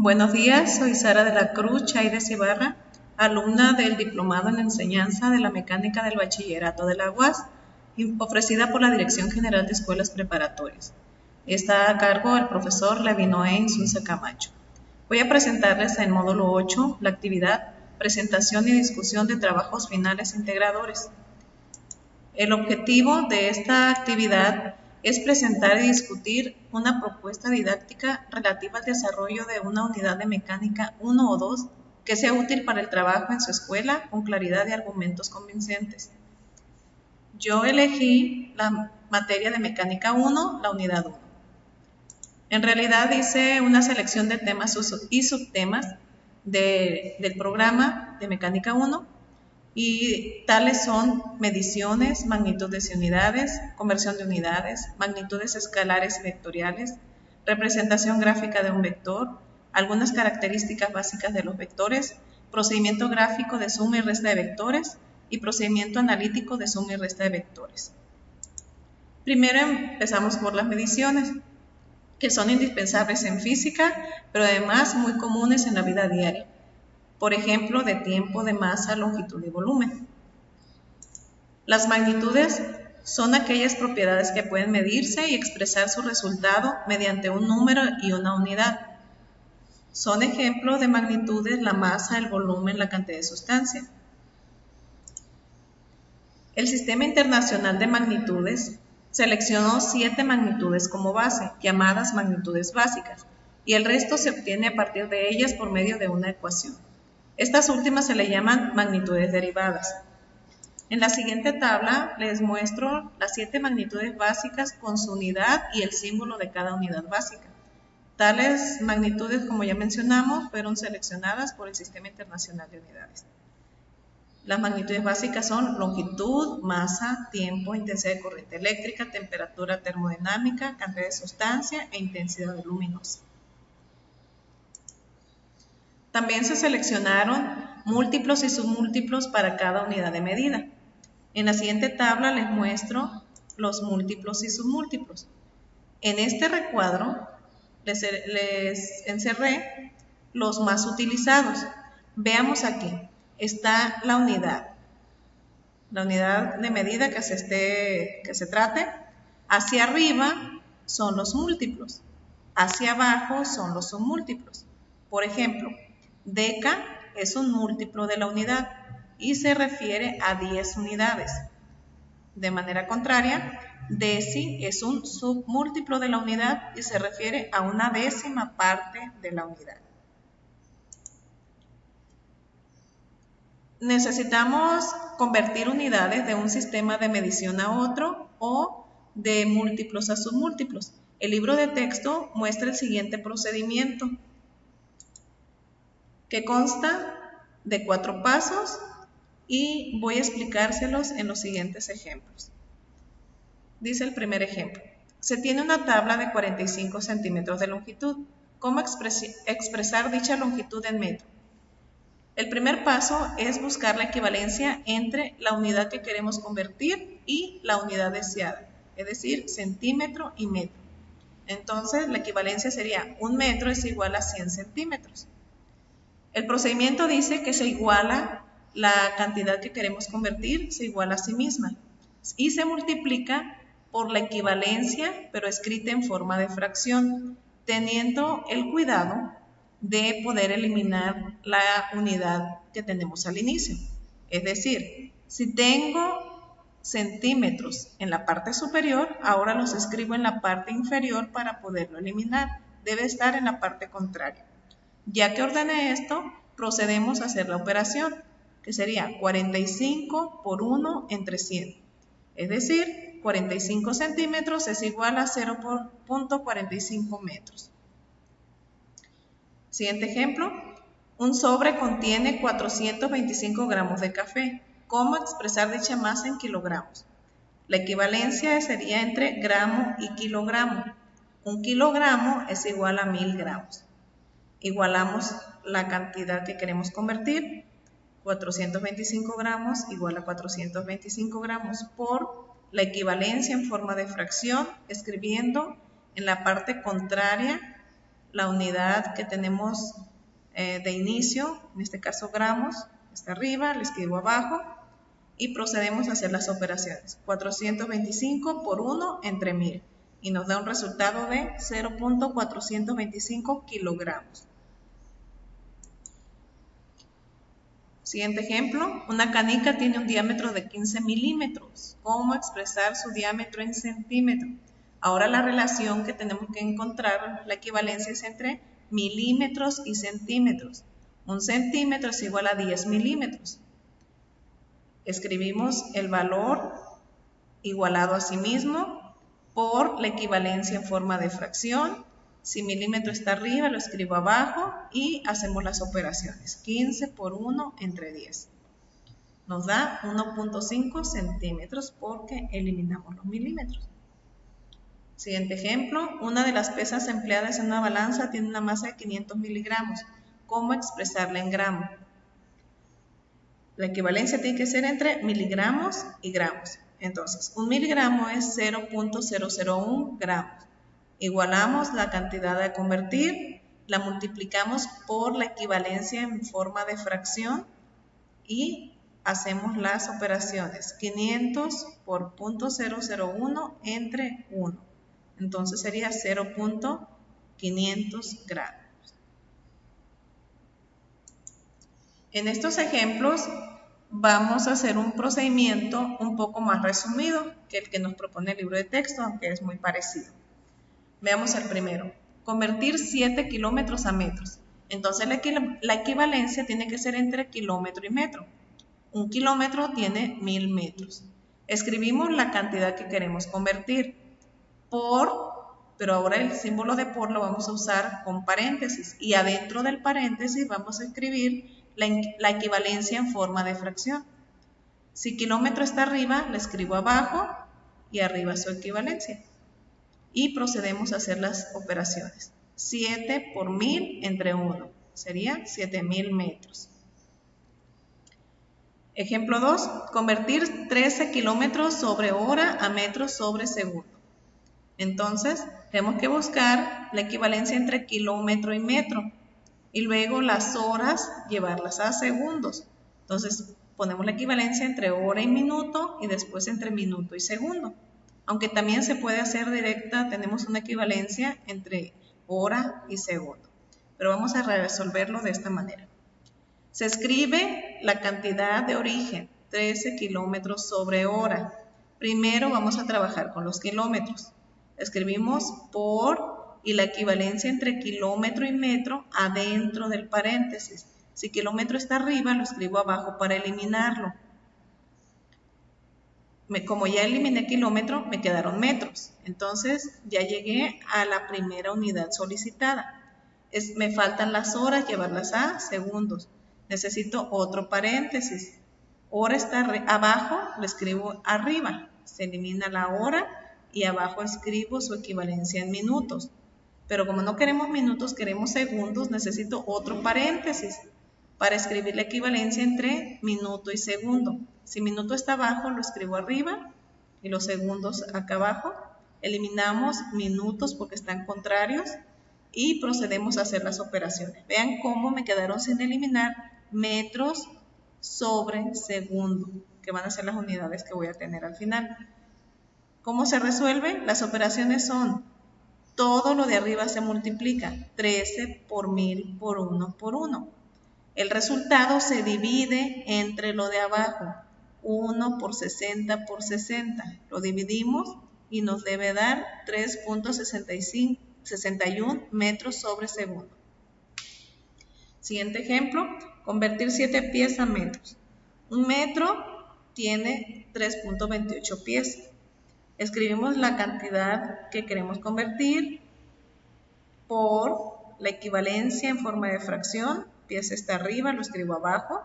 Buenos días, soy Sara de la Cruz Chaides Ibarra, alumna del Diplomado en Enseñanza de la Mecánica del Bachillerato de la UAS, ofrecida por la Dirección General de Escuelas Preparatorias. Está a cargo el profesor Levinoé Insunza Camacho. Voy a presentarles en módulo 8 la actividad Presentación y discusión de trabajos finales integradores. El objetivo de esta actividad es presentar y discutir una propuesta didáctica relativa al desarrollo de una unidad de mecánica 1 o 2 que sea útil para el trabajo en su escuela con claridad y argumentos convincentes. Yo elegí la materia de mecánica 1, la unidad 1. En realidad hice una selección de temas y subtemas del programa de mecánica 1, y tales son mediciones, magnitudes y unidades, conversión de unidades, magnitudes escalares y vectoriales, representación gráfica de un vector, algunas características básicas de los vectores, procedimiento gráfico de suma y resta de vectores y procedimiento analítico de suma y resta de vectores. Primero empezamos por las mediciones, que son indispensables en física, pero además muy comunes en la vida diaria. Por ejemplo, de tiempo, de masa, longitud y volumen. Las magnitudes son aquellas propiedades que pueden medirse y expresar su resultado mediante un número y una unidad. Son ejemplos de magnitudes la masa, el volumen, la cantidad de sustancia. El Sistema Internacional de Magnitudes seleccionó 7 magnitudes como base, llamadas magnitudes básicas, y el resto se obtiene a partir de ellas por medio de una ecuación. Estas últimas se le llaman magnitudes derivadas. En la siguiente tabla les muestro las 7 magnitudes básicas con su unidad y el símbolo de cada unidad básica. Tales magnitudes, como ya mencionamos, fueron seleccionadas por el Sistema Internacional de Unidades. Las magnitudes básicas son longitud, masa, tiempo, intensidad de corriente eléctrica, temperatura termodinámica, cantidad de sustancia e intensidad luminosa. También se seleccionaron múltiplos y submúltiplos para cada unidad de medida. En la siguiente tabla les muestro los múltiplos y submúltiplos. En este recuadro les encerré los más utilizados. Veamos aquí, está la unidad de medida que se trate. Hacia arriba son los múltiplos, hacia abajo son los submúltiplos. Por ejemplo, deca es un múltiplo de la unidad y se refiere a 10 unidades. De manera contraria, deci es un submúltiplo de la unidad y se refiere a una décima parte de la unidad. Necesitamos convertir unidades de un sistema de medición a otro o de múltiplos a submúltiplos. El libro de texto muestra el siguiente procedimiento, que consta de 4 pasos y voy a explicárselos en los siguientes ejemplos. Dice el primer ejemplo: se tiene una tabla de 45 centímetros de longitud. ¿Cómo expresar dicha longitud en metro? El primer paso es buscar la equivalencia entre la unidad que queremos convertir y la unidad deseada, es decir, centímetro y metro. Entonces, la equivalencia sería 1 metro es igual a 100 centímetros. El procedimiento dice que se iguala la cantidad que queremos convertir, se iguala a sí misma y se multiplica por la equivalencia, pero escrita en forma de fracción, teniendo el cuidado de poder eliminar la unidad que tenemos al inicio. Es decir, si tengo centímetros en la parte superior, ahora los escribo en la parte inferior para poderlo eliminar. Debe estar en la parte contraria. Ya que ordené esto, procedemos a hacer la operación, que sería 45 por 1 entre 100. Es decir, 45 centímetros es igual a 0.45 metros. Siguiente ejemplo. Un sobre contiene 425 gramos de café. ¿Cómo expresar dicha masa en kilogramos? La equivalencia sería entre gramo y kilogramo. 1 kilogramo es igual a 1000 gramos. Igualamos la cantidad que queremos convertir, 425 gramos igual a 425 gramos por la equivalencia en forma de fracción, escribiendo en la parte contraria la unidad que tenemos de inicio, en este caso gramos, está arriba, le escribo abajo y procedemos a hacer las operaciones. 425 por 1 entre 1000 y nos da un resultado de 0.425 kilogramos. Siguiente ejemplo, una canica tiene un diámetro de 15 milímetros. ¿Cómo expresar su diámetro en centímetros? Ahora la relación que tenemos que encontrar, la equivalencia es entre milímetros y centímetros. Un centímetro es igual a 10 milímetros. Escribimos el valor igualado a sí mismo por la equivalencia en forma de fracción. Si milímetro está arriba, lo escribo abajo y hacemos las operaciones. 15 por 1 entre 10. Nos da 1.5 centímetros porque eliminamos los milímetros. Siguiente ejemplo. Una de las pesas empleadas en una balanza tiene una masa de 500 miligramos. ¿Cómo expresarla en gramos? La equivalencia tiene que ser entre miligramos y gramos. Entonces, un miligramo es 0.001 gramos. Igualamos la cantidad a convertir, la multiplicamos por la equivalencia en forma de fracción y hacemos las operaciones. 500 por 0.001 entre 1. Entonces sería 0.500 gramos. En estos ejemplos vamos a hacer un procedimiento un poco más resumido que el que nos propone el libro de texto, aunque es muy parecido. Veamos el primero. Convertir 7 kilómetros a metros. Entonces la equivalencia tiene que ser entre kilómetro y metro. Un kilómetro tiene 1000 metros. Escribimos la cantidad que queremos convertir por, pero ahora el símbolo de por lo vamos a usar con paréntesis. Y adentro del paréntesis vamos a escribir la equivalencia en forma de fracción. Si kilómetro está arriba, le escribo abajo y arriba su equivalencia. Y procedemos a hacer las operaciones. 7 por 1000 entre 1. Sería 7000 metros. Ejemplo 2. Convertir 13 kilómetros sobre hora a metros sobre segundo. Entonces, tenemos que buscar la equivalencia entre kilómetro y metro. Y luego las horas, llevarlas a segundos. Entonces, ponemos la equivalencia entre hora y minuto y después entre minuto y segundo. Aunque también se puede hacer directa, tenemos una equivalencia entre hora y segundo. Pero vamos a resolverlo de esta manera. Se escribe la cantidad de origen, 13 kilómetros sobre hora. Primero vamos a trabajar con los kilómetros. Escribimos por y la equivalencia entre kilómetro y metro adentro del paréntesis. Si kilómetro está arriba, lo escribo abajo para eliminarlo. Como ya eliminé kilómetro, me quedaron metros. Entonces, ya llegué a la primera unidad solicitada. Me faltan las horas, llevarlas a segundos. Necesito otro paréntesis. Hora está abajo, lo escribo arriba. Se elimina la hora y abajo escribo su equivalencia en minutos. Pero como no queremos minutos, queremos segundos, necesito otro paréntesis para escribir la equivalencia entre minuto y segundo. Si minuto está abajo, lo escribo arriba y los segundos acá abajo. Eliminamos minutos porque están contrarios y procedemos a hacer las operaciones. Vean cómo me quedaron sin eliminar metros sobre segundo, que van a ser las unidades que voy a tener al final. ¿Cómo se resuelve? Las operaciones son, todo lo de arriba se multiplica, 13 por 1000 por 1 por 1. El resultado se divide entre lo de abajo, 1 por 60 por 60. Lo dividimos y nos debe dar 3.61 metros sobre segundo. Siguiente ejemplo, convertir 7 pies a metros. Un metro tiene 3.28 pies. Escribimos la cantidad que queremos convertir por la equivalencia en forma de fracción. Pies está arriba, lo escribo abajo.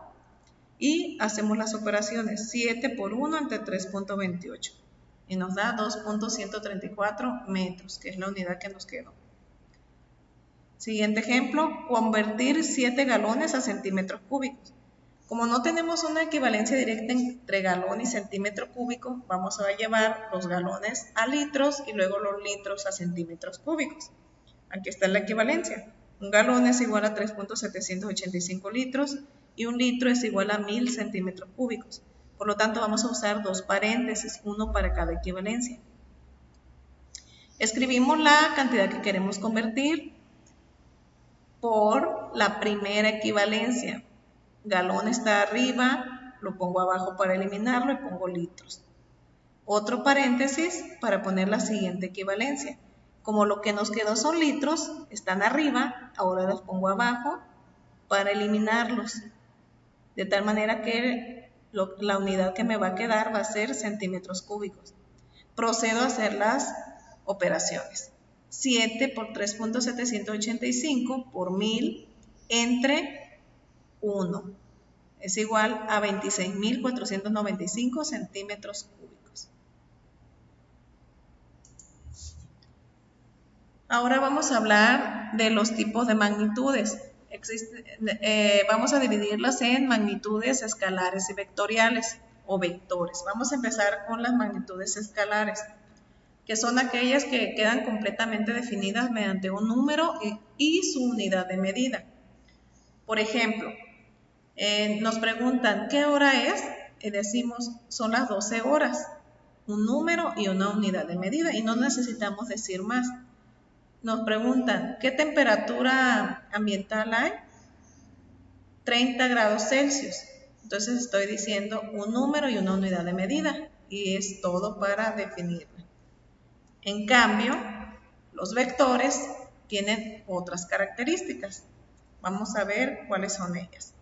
Y hacemos las operaciones 7 por 1 entre 3.28. Y nos da 2.134 metros, que es la unidad que nos quedó. Siguiente ejemplo, convertir 7 galones a centímetros cúbicos. Como no tenemos una equivalencia directa entre galón y centímetro cúbico, vamos a llevar los galones a litros y luego los litros a centímetros cúbicos. Aquí está la equivalencia. Un galón es igual a 3.785 litros y un litro es igual a 1000 centímetros cúbicos. Por lo tanto, vamos a usar dos paréntesis, uno para cada equivalencia. Escribimos la cantidad que queremos convertir por la primera equivalencia. Galón está arriba, lo pongo abajo para eliminarlo y pongo litros. Otro paréntesis para poner la siguiente equivalencia. Como lo que nos quedó son litros, están arriba, ahora los pongo abajo para eliminarlos. De tal manera que la unidad que me va a quedar va a ser centímetros cúbicos. Procedo a hacer las operaciones. 7 por 3.785 por 1000 entre 1 es igual a 26.495 centímetros cúbicos. Ahora vamos a hablar de los tipos de magnitudes. Vamos a dividirlas en magnitudes escalares y vectoriales o vectores. Vamos a empezar con las magnitudes escalares, que son aquellas que quedan completamente definidas mediante un número y su unidad de medida. Por ejemplo, nos preguntan ¿qué hora es? Y decimos son las 12 horas, un número y una unidad de medida, y no necesitamos decir más. Nos preguntan ¿qué temperatura ambiental hay? 30 grados Celsius. Entonces estoy diciendo un número y una unidad de medida, y es todo para definirla. En cambio, los vectores tienen otras características. Vamos a ver cuáles son ellas.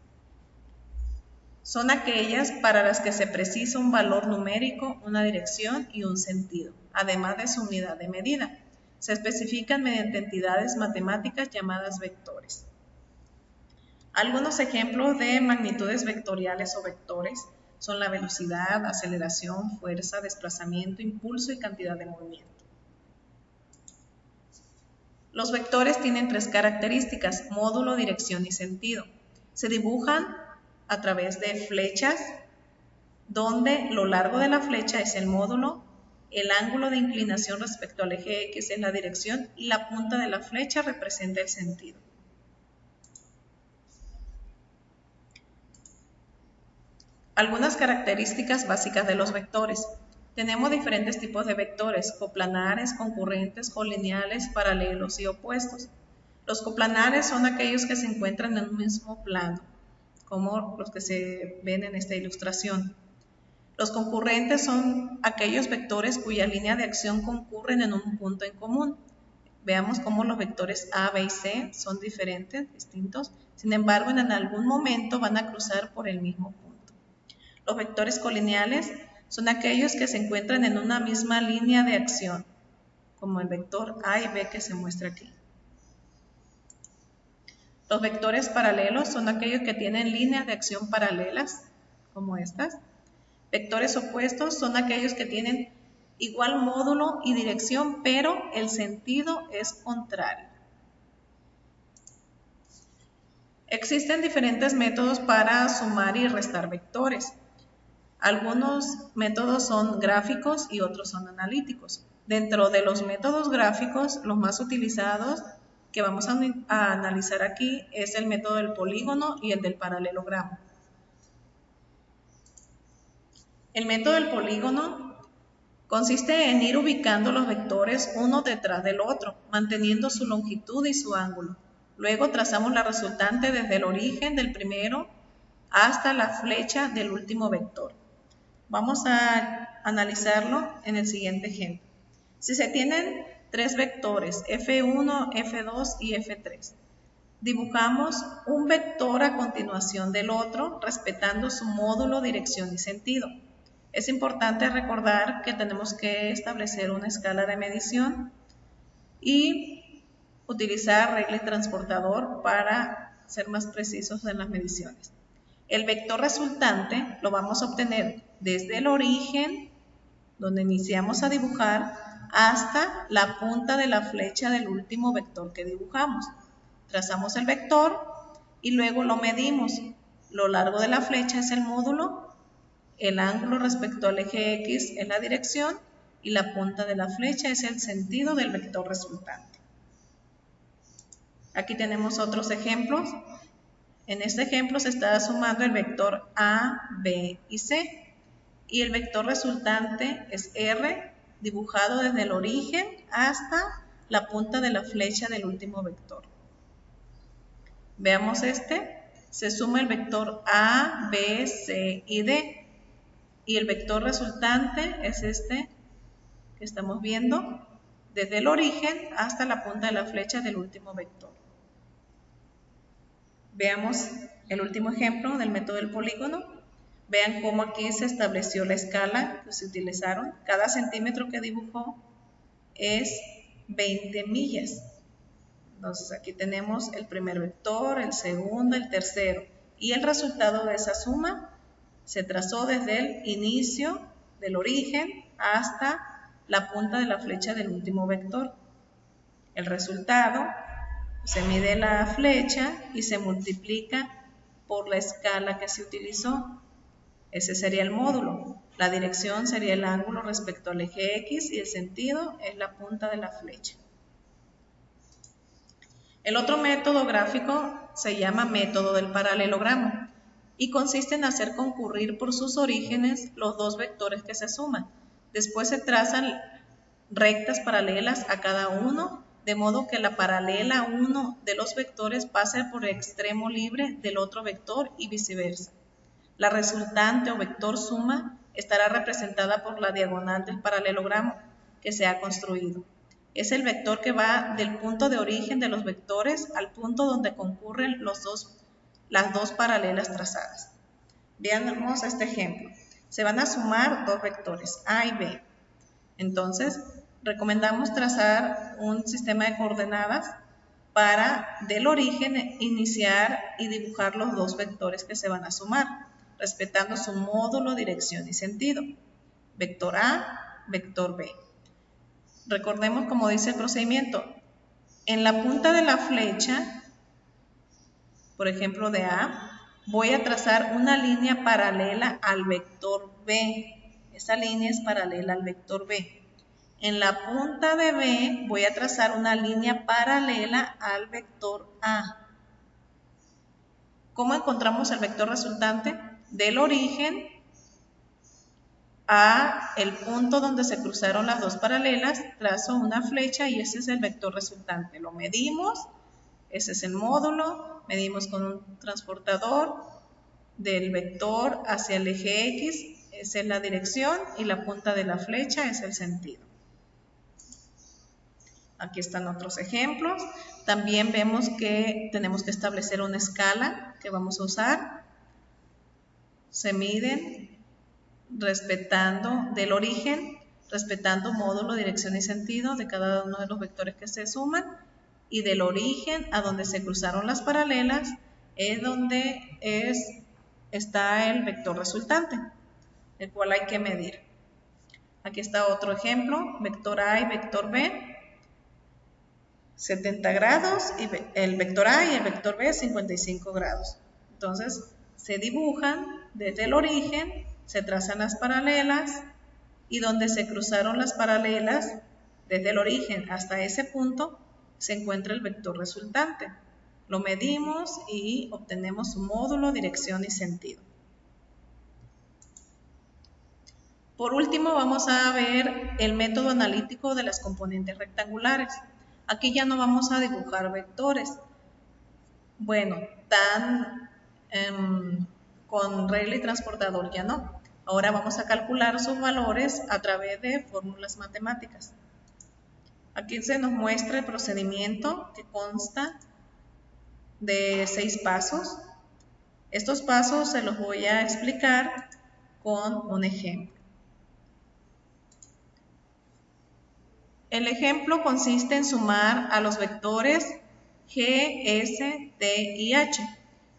Son aquellas para las que se precisa un valor numérico, una dirección y un sentido, además de su unidad de medida. Se especifican mediante entidades matemáticas llamadas vectores. Algunos ejemplos de magnitudes vectoriales o vectores son la velocidad, aceleración, fuerza, desplazamiento, impulso y cantidad de movimiento. Los vectores tienen tres características: módulo, dirección y sentido. Se dibujan a través de flechas, donde lo largo de la flecha es el módulo, el ángulo de inclinación respecto al eje X es la dirección y la punta de la flecha representa el sentido. Algunas características básicas de los vectores. Tenemos diferentes tipos de vectores: coplanares, concurrentes, colineales, paralelos y opuestos. Los coplanares son aquellos que se encuentran en un mismo plano, como los que se ven en esta ilustración. Los concurrentes son aquellos vectores cuya línea de acción concurren en un punto en común. Veamos cómo los vectores A, B y C son diferentes, distintos. Sin embargo, en algún momento van a cruzar por el mismo punto. Los vectores colineales son aquellos que se encuentran en una misma línea de acción, como el vector A y B que se muestra aquí. Los vectores paralelos son aquellos que tienen líneas de acción paralelas, como estas. Vectores opuestos son aquellos que tienen igual módulo y dirección, pero el sentido es contrario. Existen diferentes métodos para sumar y restar vectores. Algunos métodos son gráficos y otros son analíticos. Dentro de los métodos gráficos, los más utilizados que vamos a analizar aquí es el método del polígono y el del paralelogramo. El método del polígono consiste en ir ubicando los vectores uno detrás del otro, manteniendo su longitud y su ángulo. Luego trazamos la resultante desde el origen del primero hasta la flecha del último vector. Vamos a analizarlo en el siguiente ejemplo. Si se tienen tres vectores, F1, F2 y F3, dibujamos un vector a continuación del otro, respetando su módulo, dirección y sentido. Es importante recordar que tenemos que establecer una escala de medición y utilizar regla y transportador para ser más precisos en las mediciones. El vector resultante lo vamos a obtener desde el origen, donde iniciamos a dibujar, hasta la punta de la flecha del último vector que dibujamos. Trazamos el vector y luego lo medimos. Lo largo de la flecha es el módulo, el ángulo respecto al eje X es la dirección y la punta de la flecha es el sentido del vector resultante. Aquí tenemos otros ejemplos. En este ejemplo se está sumando el vector A, B y C. Y el vector resultante es R, dibujado desde el origen hasta la punta de la flecha del último vector. Veamos este. Se suma el vector A, B, C y D. Y el vector resultante es este que estamos viendo, desde el origen hasta la punta de la flecha del último vector. Veamos el último ejemplo del método del polígono. Vean cómo aquí se estableció la escala que se utilizaron. Cada centímetro que dibujó es 20 millas. Entonces aquí tenemos el primer vector, el segundo, el tercero. Y el resultado de esa suma se trazó desde el inicio del origen hasta la punta de la flecha del último vector. El resultado, se mide la flecha y se multiplica por la escala que se utilizó. Ese sería el módulo. La dirección sería el ángulo respecto al eje X y el sentido es la punta de la flecha. El otro método gráfico se llama método del paralelogramo y consiste en hacer concurrir por sus orígenes los dos vectores que se suman. Después se trazan rectas paralelas a cada uno, de modo que la paralela a uno de los vectores pase por el extremo libre del otro vector y viceversa. La resultante o vector suma estará representada por la diagonal del paralelogramo que se ha construido. Es el vector que va del punto de origen de los vectores al punto donde concurren las dos paralelas trazadas. Veamos este ejemplo. Se van a sumar dos vectores, A y B. Entonces, recomendamos trazar un sistema de coordenadas para del origen iniciar y dibujar los dos vectores que se van a sumar, respetando su módulo, dirección y sentido. Vector A, vector B. Recordemos cómo dice el procedimiento. En la punta de la flecha, por ejemplo de A, voy a trazar una línea paralela al vector B. Esa línea es paralela al vector B. En la punta de B voy a trazar una línea paralela al vector A. ¿Cómo encontramos el vector resultante? Del origen a el punto donde se cruzaron las dos paralelas, trazo una flecha y ese es el vector resultante. Lo medimos, ese es el módulo, medimos con un transportador del vector hacia el eje X, esa es la dirección y la punta de la flecha es el sentido. Aquí están otros ejemplos. También vemos que tenemos que establecer una escala que vamos a usar. Se miden respetando del origen, respetando módulo, dirección y sentido de cada uno de los vectores que se suman, y del origen a donde se cruzaron las paralelas es donde está el vector resultante, el cual hay que medir. Aquí está otro ejemplo, vector A y vector B, 70 grados, y el vector A y el vector B 55 grados. Entonces se dibujan desde el origen, se trazan las paralelas y donde se cruzaron las paralelas, desde el origen hasta ese punto, se encuentra el vector resultante. Lo medimos y obtenemos su módulo, dirección y sentido. Por último, vamos a ver el método analítico de las componentes rectangulares. Aquí ya no vamos a dibujar vectores. Bueno, con regla y transportador ya no. Ahora vamos a calcular sus valores a través de fórmulas matemáticas. Aquí se nos muestra el procedimiento que consta de 6 pasos. Estos pasos se los voy a explicar con un ejemplo. El ejemplo consiste en sumar a los vectores G, S, T y H.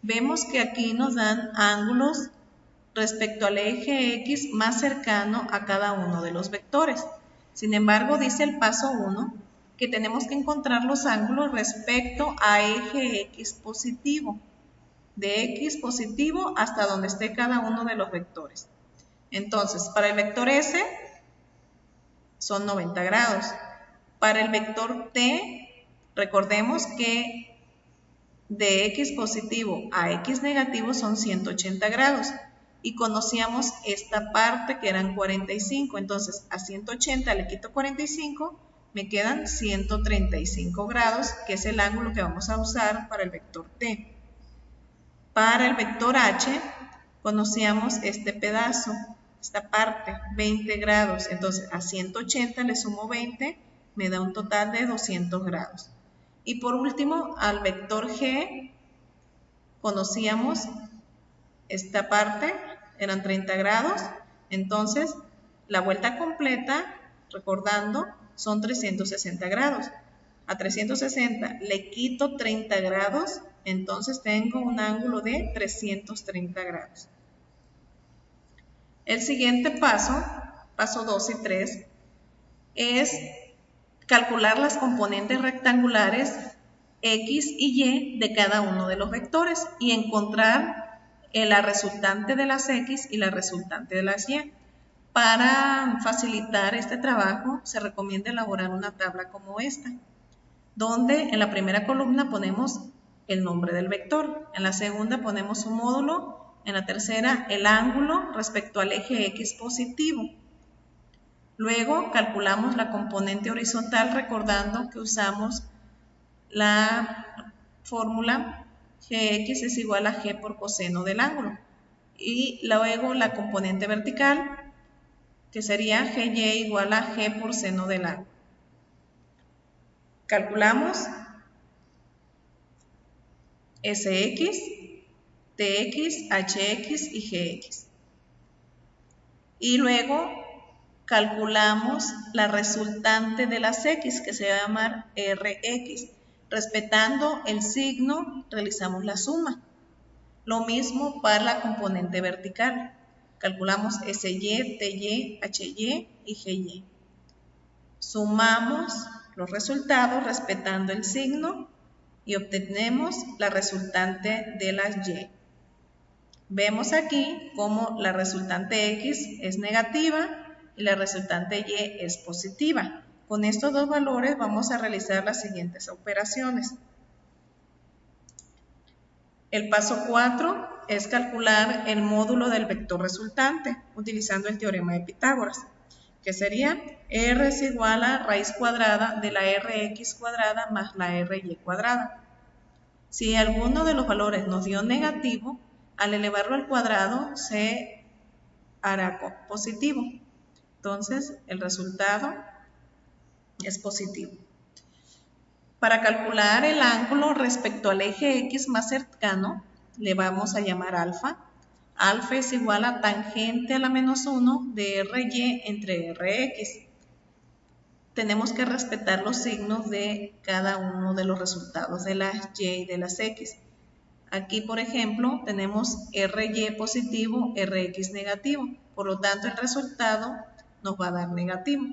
Vemos que aquí nos dan ángulos respecto al eje X más cercano a cada uno de los vectores. Sin embargo, dice el paso 1 que tenemos que encontrar los ángulos respecto a eje X positivo, de X positivo hasta donde esté cada uno de los vectores. Entonces, para el vector S son 90 grados. Para el vector T, recordemos que de x positivo a x negativo son 180 grados. Y conocíamos esta parte que eran 45. Entonces a 180 le quito 45, me quedan 135 grados, que es el ángulo que vamos a usar para el vector t. Para el vector h conocíamos este pedazo, esta parte, 20 grados. Entonces a 180 le sumo 20, me da un total de 200 grados. Y por último, al vector g conocíamos esta parte, eran 30 grados. Entonces la vuelta completa, recordando, son 360 grados. A 360 le quito 30 grados, entonces tengo un ángulo de 330 grados. El siguiente paso, paso 2 y 3, es calcular las componentes rectangulares x y y de cada uno de los vectores y encontrar la resultante de las x y la resultante de las y. Para facilitar este trabajo, se recomienda elaborar una tabla como esta, donde en la primera columna ponemos el nombre del vector, en la segunda ponemos su módulo, en la tercera el ángulo respecto al eje x positivo. Luego calculamos la componente horizontal recordando que usamos la fórmula gx es igual a g por coseno del ángulo. Y luego la componente vertical, que sería gy igual a g por seno del ángulo. Calculamos sx, tx, hx y gx. Y luego calculamos la resultante de las x, que se va a llamar rx. Respetando el signo, realizamos la suma. Lo mismo para la componente vertical. Calculamos SY, TY, HY y GY. Sumamos los resultados respetando el signo y obtenemos la resultante de las Y. Vemos aquí cómo la resultante X es negativa y la resultante Y es positiva. Con estos dos valores vamos a realizar las siguientes operaciones. El paso 4 es calcular el módulo del vector resultante utilizando el teorema de Pitágoras, que sería R es igual a raíz cuadrada de la Rx cuadrada más la Ry cuadrada. Si alguno de los valores nos dio negativo, al elevarlo al cuadrado se hará positivo. Entonces el resultado es positivo. Para calcular el ángulo respecto al eje X más cercano, le vamos a llamar alfa. Alfa es igual a tangente a la menos 1 de Ry entre Rx. Tenemos que respetar los signos de cada uno de los resultados de las Y y de las X. Aquí, por ejemplo, tenemos Ry positivo, Rx negativo. Por lo tanto, el resultado nos va a dar negativo.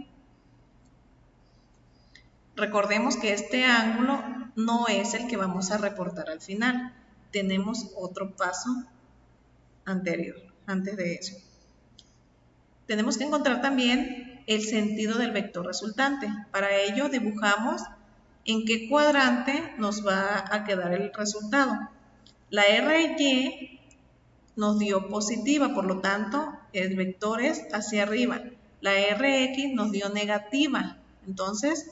Recordemos que este ángulo no es el que vamos a reportar al final. Tenemos otro paso anterior, antes de eso. Tenemos que encontrar también el sentido del vector resultante. Para ello dibujamos en qué cuadrante nos va a quedar el resultado. La Ry nos dio positiva, por lo tanto el vector es hacia arriba. La Rx nos dio negativa, entonces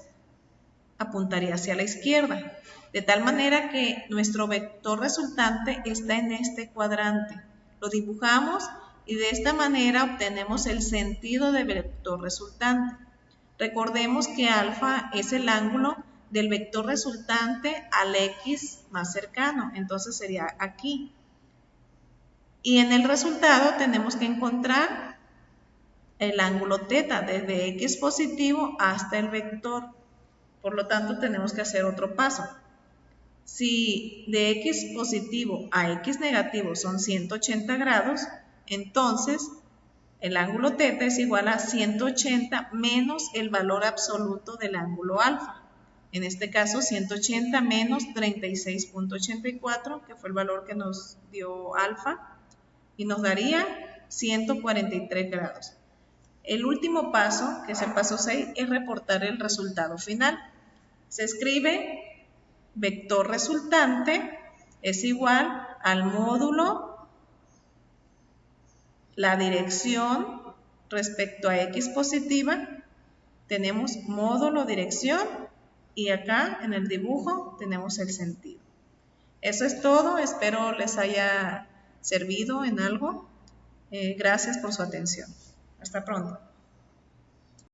apuntaría hacia la izquierda, de tal manera que nuestro vector resultante está en este cuadrante. Lo dibujamos y de esta manera obtenemos el sentido del vector resultante. Recordemos que alfa es el ángulo del vector resultante al x más cercano, entonces sería aquí. Y en el resultado tenemos que encontrar el ángulo θ, desde x positivo hasta el vector. Por lo tanto, tenemos que hacer otro paso. Si de x positivo a x negativo son 180 grados, entonces el ángulo θ es igual a 180 menos el valor absoluto del ángulo alfa. En este caso, 180 menos 36.84, que fue el valor que nos dio alfa, y nos daría 143 grados. El último paso, que es el paso 6, es reportar el resultado final. Se escribe vector resultante es igual al módulo, la dirección respecto a x positiva, tenemos módulo dirección y acá en el dibujo tenemos el sentido. Eso es todo, espero les haya servido en algo. Gracias por su atención. Hasta pronto.